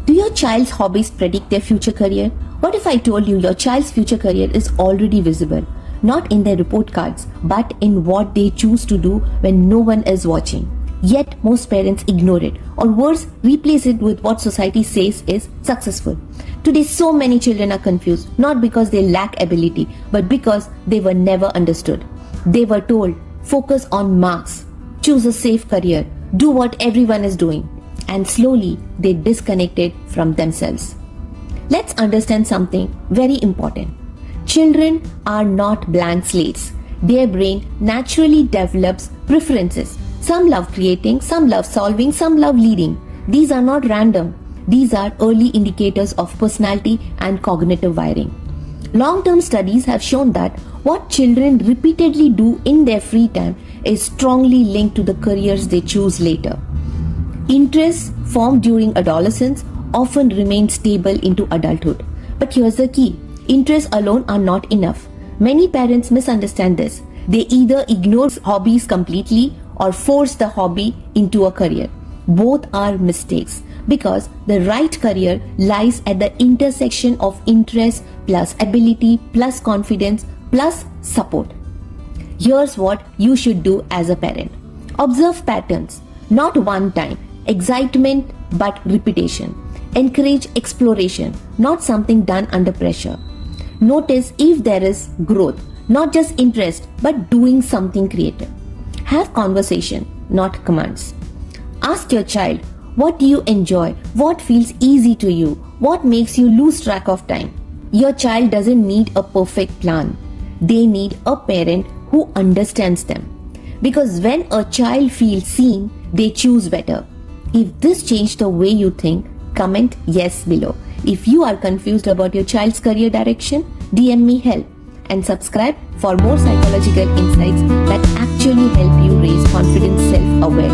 Do your child's hobbies predict their future career? What if I told you your child's future career is already visible, not in their report cards, but in what they choose to do when no one is watching? Yet most parents ignore it, or worse, replace it with what society says is successful. Today, so many children are confused, not because they lack ability, but because they were never understood. They were told, focus on marks, choose a safe career, do what everyone is doing, and slowly they disconnected from themselves. Let's understand something very important. Children are not blank slates. Their brain naturally develops preferences. Some love creating, some love solving, some love leading. These are not random. These are early indicators of personality and cognitive wiring. Long-term studies have shown that what children repeatedly do in their free time is strongly linked to the careers they choose later. Interests formed during adolescence often remain stable into adulthood. But here's the key. Interests alone are not enough. Many parents misunderstand this. They either ignore hobbies completely or force the hobby into a career. Both are mistakes because the right career lies at the intersection of interest plus ability plus confidence plus support. Here's what you should do as a parent. Observe patterns, not one time, excitement but repetition. Encourage exploration, not something done under pressure. Notice if there is growth, not just interest but doing something creative. Have conversation, not commands. Ask your child, what do you enjoy? What feels easy to you? What makes you lose track of time? Your child doesn't need a perfect plan. They need a parent who understands them. Because when a child feels seen, they choose better. If this changed the way you think, comment yes below. If you are confused about your child's career direction, DM me help and subscribe for more psychological insights that actually help you raise confident self-awareness.